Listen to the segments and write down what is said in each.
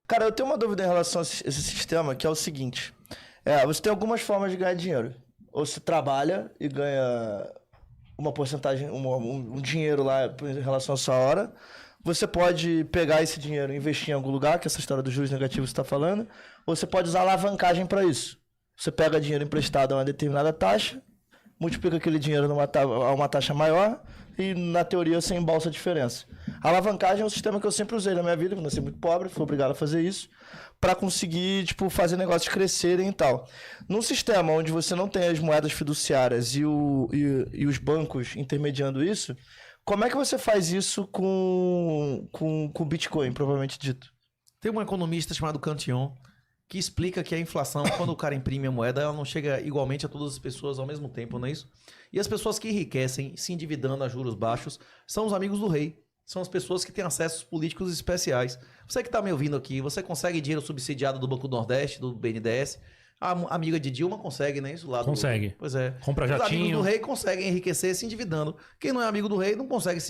Cara, eu tenho uma dúvida em relação a esse sistema, que é o seguinte. Você tem algumas formas de ganhar dinheiro. Ou você trabalha e ganha uma porcentagem, um dinheiro lá em relação à sua hora. Você pode pegar esse dinheiro e investir em algum lugar, que é essa história dos juros negativos que você está falando. Ou você pode usar alavancagem para isso. Você pega dinheiro emprestado a uma determinada taxa, multiplica aquele dinheiro a uma taxa maior e, na teoria, você embolsa a diferença. A alavancagem é um sistema que eu sempre usei na minha vida, quando eu nasci muito pobre, fui obrigado a fazer isso, para conseguir fazer negócios crescerem e tal. Num sistema onde você não tem as moedas fiduciárias e os bancos intermediando isso, como é que você faz isso com o Bitcoin, propriamente dito? Tem um economista chamado Cantillon que explica que a inflação, quando o cara imprime a moeda, ela não chega igualmente a todas as pessoas ao mesmo tempo, não é isso? E as pessoas que enriquecem, se endividando a juros baixos, são os amigos do rei. São as pessoas que têm acessos políticos especiais. Você que está me ouvindo aqui, você consegue dinheiro subsidiado do Banco do Nordeste, do BNDES. A amiga de Dilma consegue, né? Isso lá consegue. Pois é. Compra jatinho. Os amigos do rei conseguem enriquecer se endividando. Quem não é amigo do rei não consegue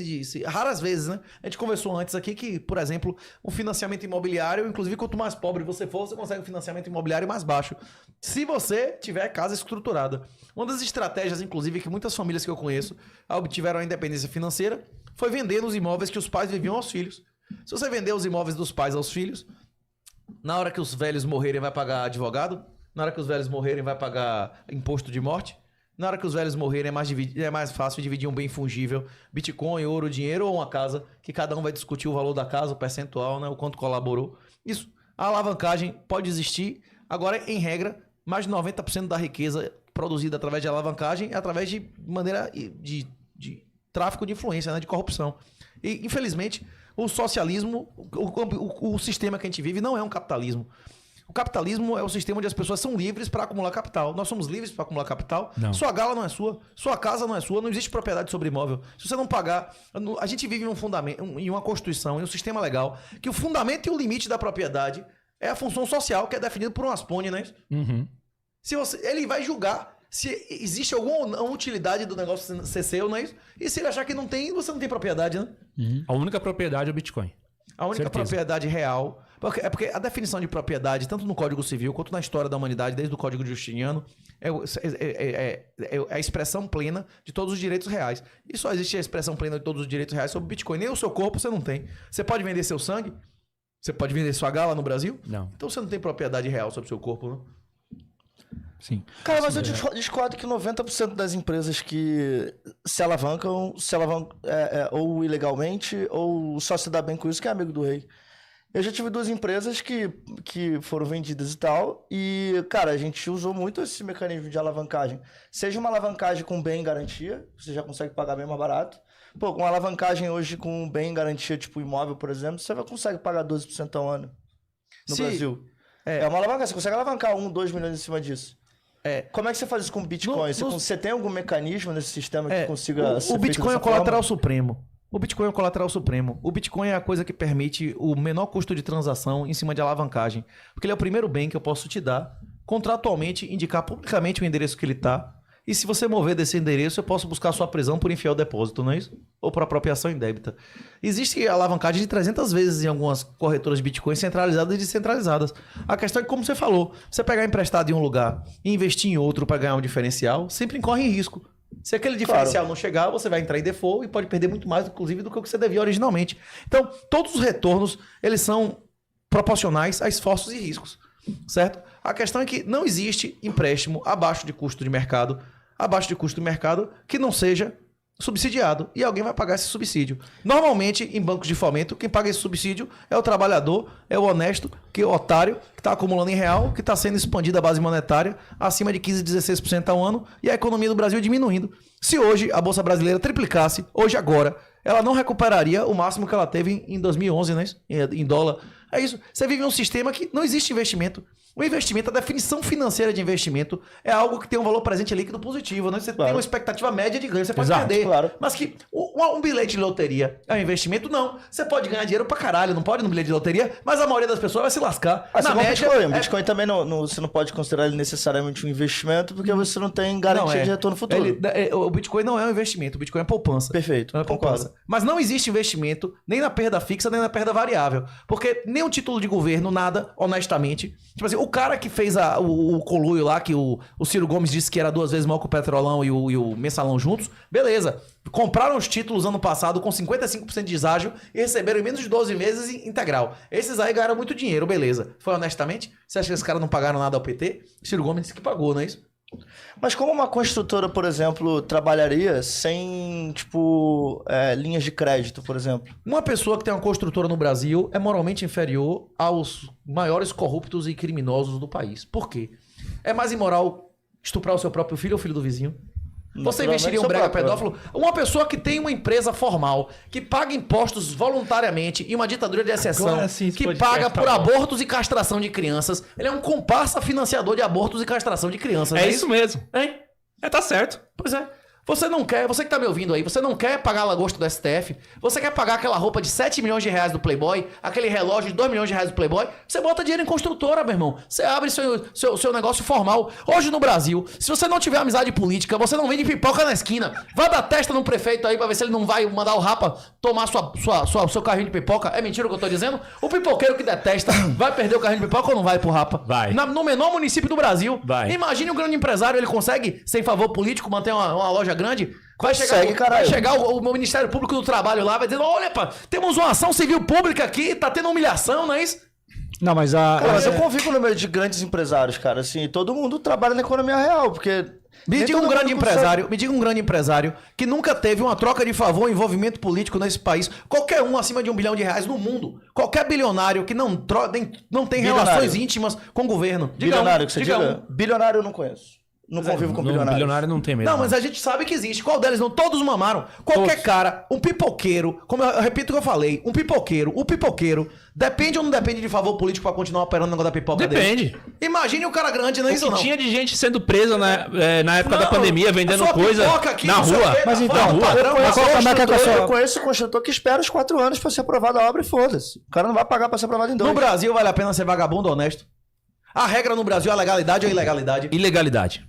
raras vezes, né? A gente conversou antes aqui que, por exemplo, o financiamento imobiliário, inclusive quanto mais pobre você for, você consegue um financiamento imobiliário mais baixo. Se você tiver casa estruturada. Uma das estratégias, inclusive, que muitas famílias que eu conheço obtiveram a independência financeira foi vender os imóveis que os pais viviam aos filhos. Se você vender os imóveis dos pais aos filhos, na hora que os velhos morrerem vai pagar advogado, na hora que os velhos morrerem vai pagar imposto de morte, na hora que os velhos morrerem é mais fácil dividir um bem fungível, Bitcoin, ouro, dinheiro ou uma casa, que cada um vai discutir o valor da casa, o percentual, né, o quanto colaborou. Isso, a alavancagem pode existir, agora em regra, mais de 90% da riqueza produzida através de alavancagem é através de maneira de tráfico de influência, né, de corrupção. E, infelizmente, o socialismo, o sistema que a gente vive não é um capitalismo. O capitalismo é o sistema onde as pessoas são livres para acumular capital. Nós somos livres para acumular capital. Não. Sua gala não é sua, sua casa não é sua, não existe propriedade sobre imóvel. Se você não pagar, a gente vive em um fundamento, em uma constituição, em um sistema legal, que o fundamento e o limite da propriedade é a função social que é definido por um Aspone, né? Uhum. Ele vai julgar se existe alguma utilidade do negócio ser seu, não é isso? E se ele achar que não tem, você não tem propriedade, né? Uhum. A única propriedade é o Bitcoin. A única propriedade real. Porque a definição de propriedade, tanto no Código Civil quanto na história da humanidade, desde o Código Justiniano, é a expressão plena de todos os direitos reais. E só existe a expressão plena de todos os direitos reais sobre o Bitcoin. Nem o seu corpo você não tem. Você pode vender seu sangue? Você pode vender sua gala no Brasil? Não. Então você não tem propriedade real sobre o seu corpo, não? Sim. Cara, mas eu discordo que 90% das empresas que se alavancam ou ilegalmente ou só se dá bem com isso, que é amigo do rei. Eu já tive 2 empresas que foram vendidas e tal, e, cara, a gente usou muito esse mecanismo de alavancagem. Seja uma alavancagem com bem em garantia, você já consegue pagar bem mais barato. Pô, com uma alavancagem hoje com bem em garantia, tipo imóvel, por exemplo, você consegue pagar 12% ao ano no Brasil. É uma alavancagem, você consegue alavancar 1, 2 milhões em cima disso. Como é que você faz isso com Bitcoin? Você tem algum mecanismo nesse sistema que consiga ser o Bitcoin é o colateral supremo. O Bitcoin é o colateral supremo. O Bitcoin é a coisa que permite o menor custo de transação em cima de alavancagem. Porque ele é o primeiro bem que eu posso te dar, contratualmente, indicar publicamente o endereço que ele está. E se você mover desse endereço, eu posso buscar sua prisão por infiel depósito, não é isso? Ou por apropriação indébita. Existe alavancagem de 300 vezes em algumas corretoras de Bitcoin centralizadas e descentralizadas. A questão é que, como você falou, você pegar emprestado em um lugar e investir em outro para ganhar um diferencial, sempre incorre em risco. Se aquele diferencial não chegar, você vai entrar em default e pode perder muito mais, inclusive, do que o que você devia originalmente. Então, todos os retornos, eles são proporcionais a esforços e riscos, certo? A questão é que não existe empréstimo abaixo de custo de mercado, que não seja subsidiado. E alguém vai pagar esse subsídio. Normalmente, em bancos de fomento, quem paga esse subsídio é o trabalhador, é o honesto, que é o otário, que está acumulando em real, que está sendo expandida a base monetária acima de 15%, 16% ao ano, e a economia do Brasil diminuindo. Se hoje a Bolsa Brasileira triplicasse, hoje agora, ela não recuperaria o máximo que ela teve em 2011, né? Em dólar. É isso. Você vive um sistema que não existe investimento. O investimento, a definição financeira de investimento é algo que tem um valor presente líquido positivo, né? Você tem uma expectativa média de ganho, você pode perder. claro. Mas que um bilhete de loteria é um investimento? Não. Você pode ganhar dinheiro pra caralho, não pode no bilhete de loteria, mas a maioria das pessoas vai se lascar. Assim, Na média, Bitcoin. Bitcoin também você não pode considerar ele necessariamente um investimento, porque você não tem garantia de retorno futuro. O Bitcoin não é um investimento, o Bitcoin é poupança. Perfeito, Não é concordo. poupança. Mas não existe investimento nem na perda fixa, nem na perda variável. Porque nem um título de governo, nada, honestamente. Tipo assim, o cara que fez o coluio lá, que o Ciro Gomes disse que era 2 vezes maior que o Petrolão e o Mensalão juntos, beleza. Compraram os títulos ano passado com 55% de deságio e receberam em menos de 12 meses integral. Esses aí ganharam muito dinheiro, beleza. Foi honestamente? Você acha que esses caras não pagaram nada ao PT? Ciro Gomes disse que pagou, não é isso? Mas como uma construtora, por exemplo, trabalharia sem, tipo, linhas de crédito, por exemplo? Uma pessoa que tem uma construtora no Brasil é moralmente inferior aos maiores corruptos e criminosos do país. Por quê? É mais imoral estuprar o seu próprio filho ou o filho do vizinho? Você investiria em um brega pedófilo? Uma pessoa que tem uma empresa formal, que paga impostos voluntariamente e uma ditadura de exceção, Agora sim, esse que podcast paga tá por bom. abortos e castração de crianças, ele é um comparsa financiador de abortos e castração de crianças. É não isso mesmo. Hein? Tá certo. Pois é. Você não quer, você que tá me ouvindo aí, você não quer pagar a lagosta do STF, você quer pagar aquela roupa de 7 milhões de reais do Playboy, aquele relógio de 2 milhões de reais do Playboy, você bota dinheiro em construtora, meu irmão. Você abre seu negócio formal. Hoje no Brasil, se você não tiver amizade política, você não vende pipoca na esquina. Vai dar testa no prefeito aí pra ver se ele não vai mandar o rapa tomar seu carrinho de pipoca. É mentira o que eu tô dizendo? O pipoqueiro que detesta vai perder o carrinho de pipoca ou não vai pro rapa? Vai. No menor município do Brasil. Vai. Imagine um grande empresário, ele consegue, sem favor político, manter uma loja grande? Vai Consegue, chegar, caralho. vai chegar o Ministério Público do Trabalho lá, vai dizer, olha, pá, temos uma ação civil pública aqui, tá tendo humilhação, não é isso? Não, mas a. Cara, mas eu convivo no meio de grandes empresários, cara, assim, e todo mundo trabalha na economia real, porque... Me nem diga um todo grande mundo consegue. empresário, me diga um grande empresário que nunca teve uma troca de favor ou envolvimento político nesse país. Qualquer um acima de R$1 bilhão no mundo. Qualquer bilionário que não tem Bilionário. relações íntimas com o governo. Diga Bilionário, que você diga diga? Bilionário eu não conheço. Não convivo com bilionários. Bilionário não tem mesmo. Não, mas a gente sabe que existe. Qual deles não? Todos mamaram. Qualquer cara, um pipoqueiro, como eu repito o que eu falei, o pipoqueiro, depende ou não depende de favor político pra continuar operando o negócio da pipoca Depende. dele? Imagine o cara grande, não é O isso que não? tinha de gente sendo presa na época da Não, pandemia, a vendendo sua coisa pipoca aqui, na não sei o rua. quê, Mas tá então, fora do padrão, mas qual- como é que é a Eu sua- conheço construtor que espera os 4 anos pra ser aprovada a obra e foda-se. O cara não vai pagar pra ser aprovado em 2. No Brasil vale a pena ser vagabundo ou honesto? A regra no Brasil é a legalidade ou a ilegalidade? Ilegalidade.